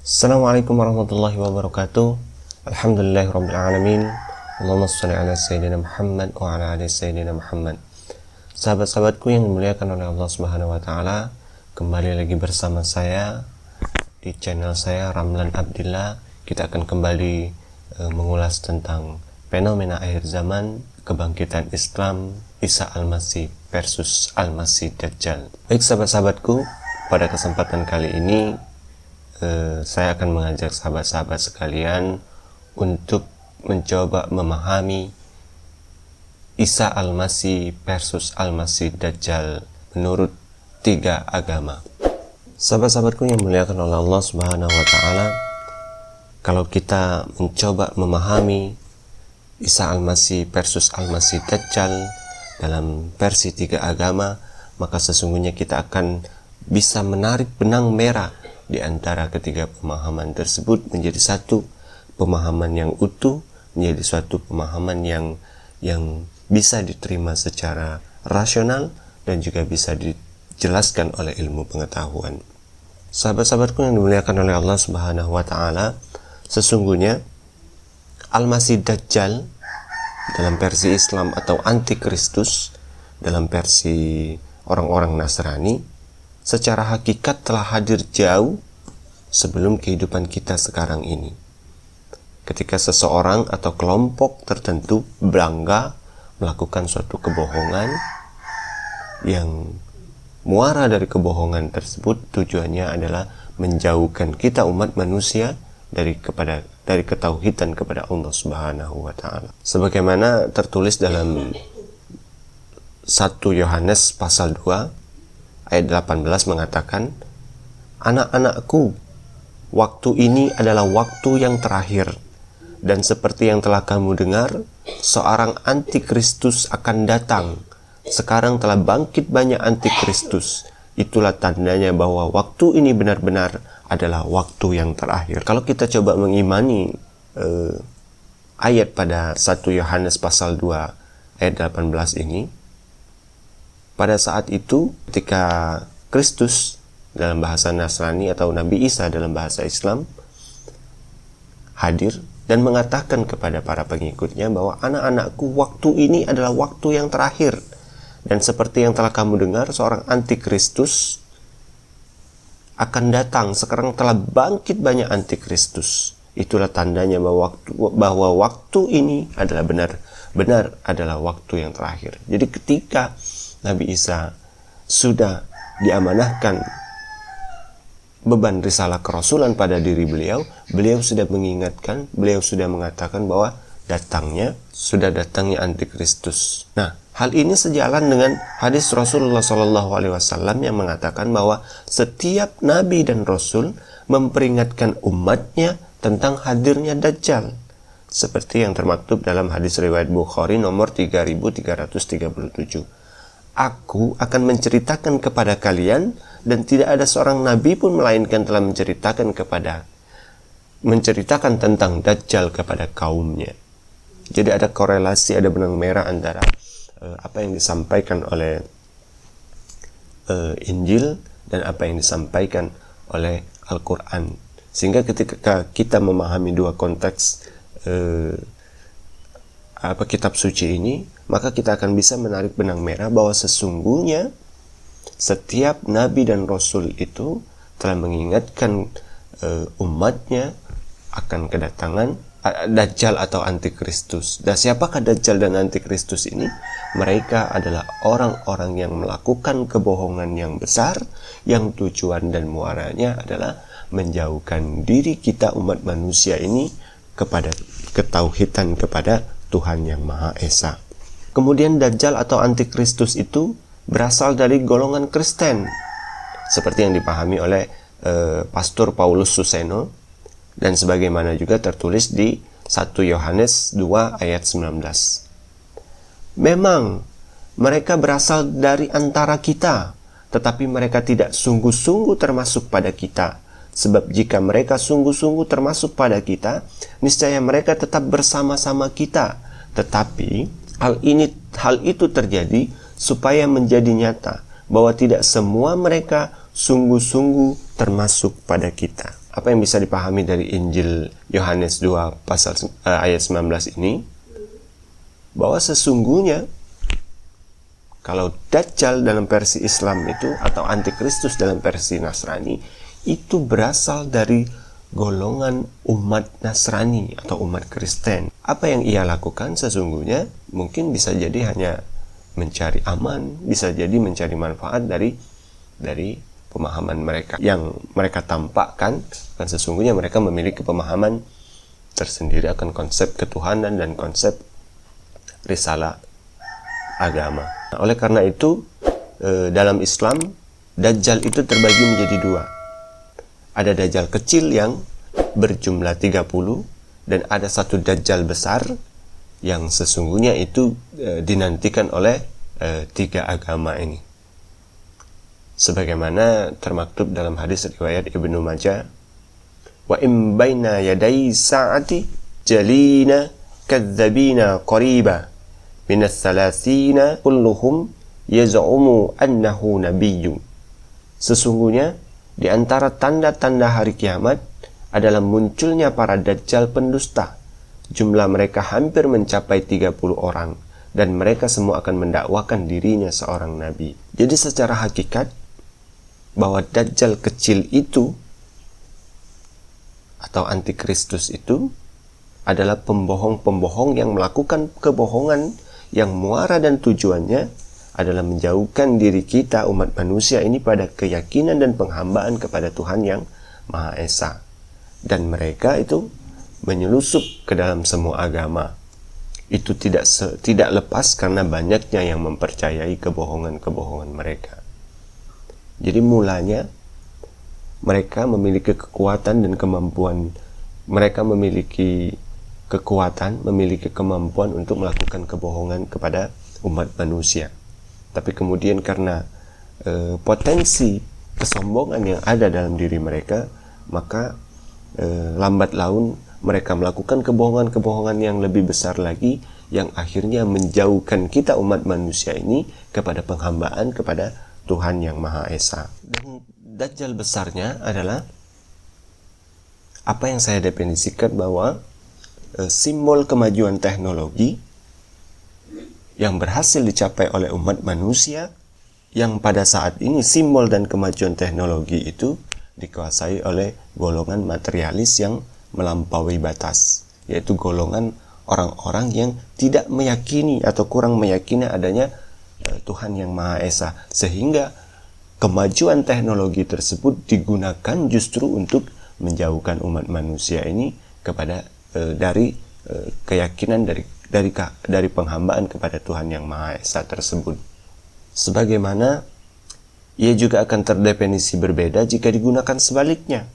Assalamualaikum warahmatullahi wabarakatuh. Alhamdulillahirrabbilalamin. Allahumma sholli ala Sayyidina Muhammad wa ala ali Sayyidina Muhammad. Sahabat-sahabatku yang dimuliakan oleh Allah Subhanahu wa taala, kembali lagi bersama saya di channel saya Ramlan Abdillah. Kita akan kembali mengulas tentang fenomena akhir zaman, kebangkitan Islam, Isa Al-Masih versus Al-Masih Dajjal. Baik sahabat-sahabatku, pada kesempatan kali ini saya akan mengajak sahabat-sahabat sekalian untuk mencoba memahami Isa Al-Masih versus Al-Masih Dajjal menurut tiga agama. Sahabat-sahabatku yang dimuliakan oleh Allah Subhanahu wa taala, kalau kita mencoba memahami Isa Al-Masih versus Al-Masih Dajjal dalam versi tiga agama, maka sesungguhnya kita akan bisa menarik benang merah di antara ketiga pemahaman tersebut menjadi satu pemahaman yang utuh, menjadi suatu pemahaman yang bisa diterima secara rasional dan juga bisa dijelaskan oleh ilmu pengetahuan. Sahabat-sahabatku yang dimuliakan oleh Allah Subhanahu wa taala, sesungguhnya Al-Masih Dajjal dalam versi Islam atau Antikristus dalam versi orang-orang Nasrani secara hakikat telah hadir jauh sebelum kehidupan kita sekarang ini. Ketika seseorang atau kelompok tertentu bangga melakukan suatu kebohongan, yang muara dari kebohongan tersebut tujuannya adalah menjauhkan kita umat manusia dari ketauhidan kepada Allah Subhanahu wa taala. Sebagaimana tertulis dalam 1 Yohanes pasal 2 ayat 18 mengatakan, "Anak-anakku, waktu ini adalah waktu yang terakhir, dan seperti yang telah kamu dengar, seorang antikristus akan datang. Sekarang telah bangkit banyak antikristus. Itulah tandanya bahwa waktu ini benar-benar adalah waktu yang terakhir." Kalau kita coba mengimani ayat pada 1 Yohanes pasal 2 ayat 18 ini, pada saat itu ketika Kristus dalam bahasa Nasrani atau Nabi Isa dalam bahasa Islam hadir dan mengatakan kepada para pengikutnya bahwa anak-anakku, waktu ini adalah waktu yang terakhir, dan seperti yang telah kamu dengar, seorang antikristus akan datang. Sekarang telah bangkit banyak antikristus. Itulah tandanya bahwa waktu ini adalah benar adalah waktu yang terakhir. Jadi ketika Nabi Isa sudah diamanahkan beban risalah kerasulan pada diri beliau sudah mengingatkan, beliau sudah mengatakan bahwa sudah datangnya antikristus. Nah, hal ini sejalan dengan hadis Rasulullah SAW yang mengatakan bahwa setiap nabi dan rasul memperingatkan umatnya tentang hadirnya Dajjal, seperti yang termaktub dalam hadis riwayat Bukhari nomor 3337. "Aku akan menceritakan kepada kalian, dan tidak ada seorang nabi pun melainkan telah menceritakan tentang Dajjal kepada kaumnya." Jadi ada korelasi, ada benang merah antara apa yang disampaikan oleh Injil dan apa yang disampaikan oleh Al-Quran. Sehingga ketika kita memahami dua konteks kitab suci ini, maka kita akan bisa menarik benang merah bahwa sesungguhnya setiap nabi dan rasul itu telah mengingatkan umatnya akan kedatangan Dajjal atau Antikristus. Dan siapakah Dajjal dan Antikristus ini? Mereka adalah orang-orang yang melakukan kebohongan yang besar, yang tujuan dan muaranya adalah menjauhkan diri kita umat manusia ini kepada ketauhidan kepada Tuhan yang Maha Esa. Kemudian Dajjal atau Antikristus itu berasal dari golongan Kristen, seperti yang dipahami oleh Pastor Paulus Suseno, dan sebagaimana juga tertulis di 1 Yohanes 2 ayat 19. "Memang mereka berasal dari antara kita, tetapi mereka tidak sungguh-sungguh termasuk pada kita. Sebab jika mereka sungguh-sungguh termasuk pada kita, niscaya mereka tetap bersama-sama kita. Tetapi hal itu terjadi supaya menjadi nyata bahwa tidak semua mereka sungguh-sungguh termasuk pada kita." Apa yang bisa dipahami dari Injil Yohanes 2 ayat 19 ini? Bahwa sesungguhnya kalau Dajjal dalam versi Islam itu, atau Antikristus dalam versi Nasrani, itu berasal dari golongan umat Nasrani atau umat Kristen. Apa yang ia lakukan sesungguhnya mungkin bisa jadi hanya mencari aman, bisa jadi mencari manfaat dari pemahaman mereka yang mereka tampakkan, dan sesungguhnya mereka memiliki pemahaman tersendiri akan konsep ketuhanan dan konsep risalah agama. Nah, oleh karena itu dalam Islam Dajjal itu terbagi menjadi dua. Ada Dajjal kecil yang berjumlah 30 dan ada satu Dajjal besar yang sesungguhnya itu dinantikan oleh tiga agama ini. Sebagaimana termaktub dalam hadis riwayat Ibnu Majah, wa im baina yaday sa'ati jalina kadzabina qariba min as-salasina kulluhum yaz'umu annahu nabiyyun. Sesungguhnya di antara tanda-tanda hari kiamat adalah munculnya para dajjal pendusta. Jumlah mereka hampir mencapai 30 orang dan mereka semua akan mendakwakan dirinya seorang nabi. Jadi secara hakikat bahwa Dajjal kecil itu atau Antikristus itu adalah pembohong-pembohong yang melakukan kebohongan yang muara dan tujuannya adalah menjauhkan diri kita umat manusia ini pada keyakinan dan penghambaan kepada Tuhan yang Maha Esa. Dan mereka itu menyelusup ke dalam semua agama. Itu tidak lepas karena banyaknya yang mempercayai kebohongan-kebohongan mereka. Jadi mulanya mereka memiliki kekuatan dan kemampuan, mereka memiliki kemampuan untuk melakukan kebohongan kepada umat manusia. Tapi kemudian karena potensi kesombongan yang ada dalam diri mereka, maka lambat laun mereka melakukan kebohongan-kebohongan yang lebih besar lagi, yang akhirnya menjauhkan kita umat manusia ini kepada penghambaan kepada Tuhan yang Maha Esa. Dan Dajjal besarnya adalah apa yang saya definisikan bahwa simbol kemajuan teknologi yang berhasil dicapai oleh umat manusia, yang pada saat ini simbol dan kemajuan teknologi itu dikuasai oleh golongan materialis yang melampaui batas, yaitu golongan orang-orang yang tidak meyakini atau kurang meyakini adanya Tuhan yang Maha Esa, sehingga kemajuan teknologi tersebut digunakan justru untuk menjauhkan umat manusia ini kepada dari keyakinan dari penghambaan kepada Tuhan yang Maha Esa tersebut. Sebagaimana ia juga akan terdefinisi berbeda jika digunakan sebaliknya.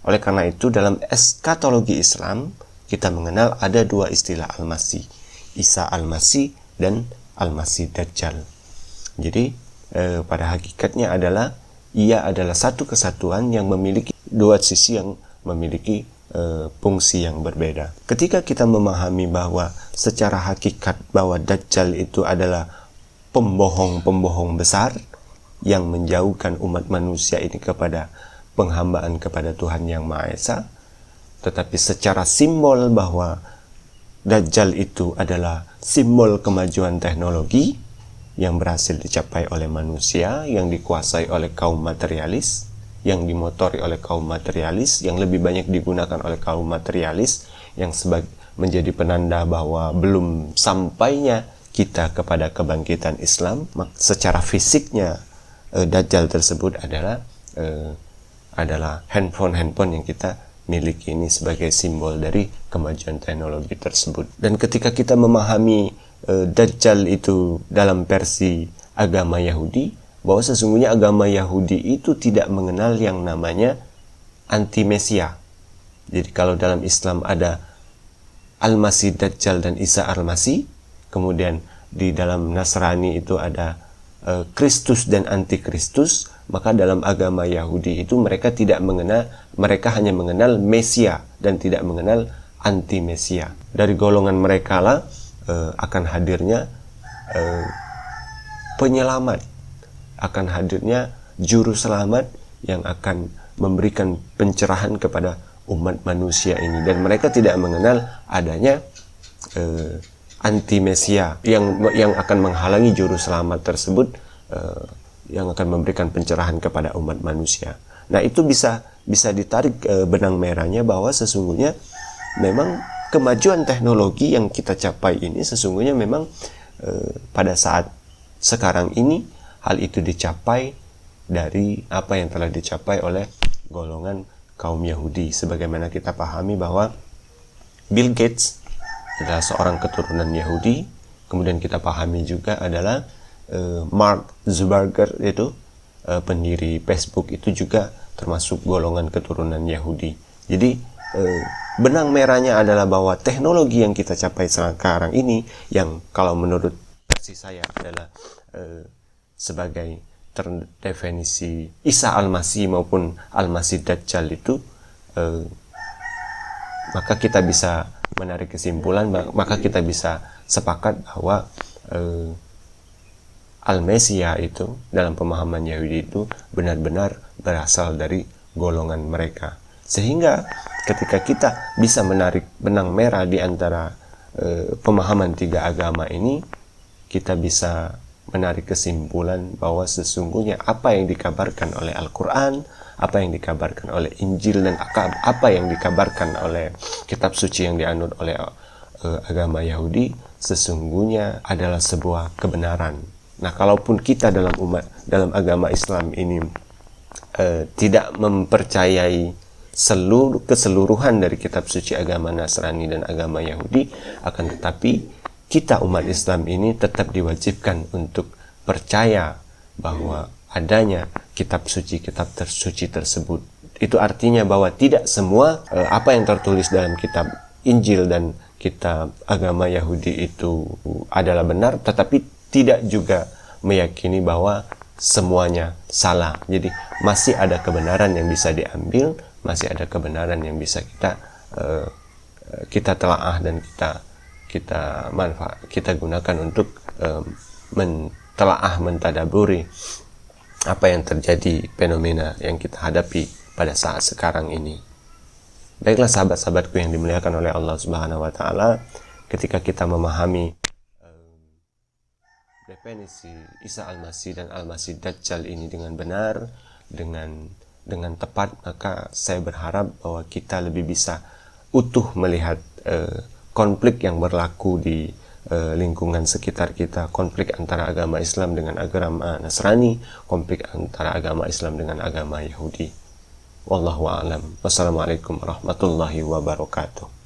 Oleh karena itu dalam eskatologi Islam kita mengenal ada dua istilah Al-Masih, Isa Al-Masih dan Al-Masih Dajjal. Jadi pada hakikatnya adalah ia adalah satu kesatuan yang memiliki dua sisi yang memiliki fungsi yang berbeda. Ketika kita memahami bahwa secara hakikat bahwa Dajjal itu adalah pembohong-pembohong besar yang menjauhkan umat manusia ini kepada penghambaan kepada Tuhan yang Maha Esa, tetapi secara simbol bahwa Dajjal itu adalah simbol kemajuan teknologi yang berhasil dicapai oleh manusia, yang dikuasai oleh kaum materialis, yang dimotori oleh kaum materialis, yang lebih banyak digunakan oleh kaum materialis, yang menjadi penanda bahwa belum sampainya kita kepada kebangkitan Islam. Secara fisiknya Dajjal tersebut adalah handphone yang kita miliki ini sebagai simbol dari kemajuan teknologi tersebut. Dan ketika kita memahami Dajjal itu dalam versi agama Yahudi, bahwa sesungguhnya agama Yahudi itu tidak mengenal yang namanya anti-Mesia. Jadi kalau dalam Islam ada Al-Masih Dajjal dan Isa Al-Masih, kemudian di dalam Nasrani itu ada Kristus dan Antikristus, maka dalam agama Yahudi itu mereka hanya mengenal Mesia dan tidak mengenal anti-Mesia. Dari golongan mereka lah akan hadirnya penyelamat, akan hadirnya juru selamat yang akan memberikan pencerahan kepada umat manusia ini, dan mereka tidak mengenal adanya anti-mesia yang akan menghalangi juru selamat tersebut, yang akan memberikan pencerahan kepada umat manusia. Nah, itu bisa ditarik benang merahnya bahwa sesungguhnya memang kemajuan teknologi yang kita capai ini sesungguhnya memang pada saat sekarang ini hal itu dicapai dari apa yang telah dicapai oleh golongan kaum Yahudi. Sebagaimana kita pahami bahwa Bill Gates adalah seorang keturunan Yahudi, kemudian kita pahami juga adalah Mark Zuckerberg itu pendiri Facebook itu juga termasuk golongan keturunan Yahudi. Jadi benang merahnya adalah bahwa teknologi yang kita capai sekarang ini, yang kalau menurut versi saya adalah sebagai terdefinisi Isa Al-Masih maupun Al-Masih Dajjal itu, maka kita bisa menarik kesimpulan, maka kita bisa sepakat bahwa Al-Mesiah itu dalam pemahaman Yahudi itu benar-benar berasal dari golongan mereka. Sehingga ketika kita bisa menarik benang merah di antara pemahaman tiga agama ini, kita bisa menarik kesimpulan bahwa sesungguhnya apa yang dikabarkan oleh Al-Quran, apa yang dikabarkan oleh Injil, dan apa yang dikabarkan oleh kitab suci yang dianut oleh agama Yahudi sesungguhnya adalah sebuah kebenaran. Nah, kalaupun kita dalam agama Islam ini tidak mempercayai keseluruhan dari kitab suci agama Nasrani dan agama Yahudi, akan tetapi kita umat Islam ini tetap diwajibkan untuk percaya bahwa adanya kitab suci tersebut. Itu artinya bahwa tidak semua apa yang tertulis dalam kitab Injil dan kitab agama Yahudi itu adalah benar, tetapi tidak juga meyakini bahwa semuanya salah. Jadi masih ada kebenaran yang bisa diambil, masih ada kebenaran yang bisa kita telaah dan kita gunakan untuk mentelaah, mentadaburi apa yang terjadi, fenomena yang kita hadapi pada saat sekarang ini. Baiklah sahabat-sahabatku yang dimuliakan oleh Allah Subhanahu wa taala, ketika kita memahami definisi Isa Al-Masih dan Al-Masih Dajjal ini dengan benar, dengan tepat, maka saya berharap bahwa kita lebih bisa utuh melihat konflik yang berlaku di lingkungan sekitar kita, konflik antara agama Islam dengan agama Nasrani, konflik antara agama Islam dengan agama Yahudi. Wallahu a'lam. Wassalamualaikum warahmatullahi wabarakatuh.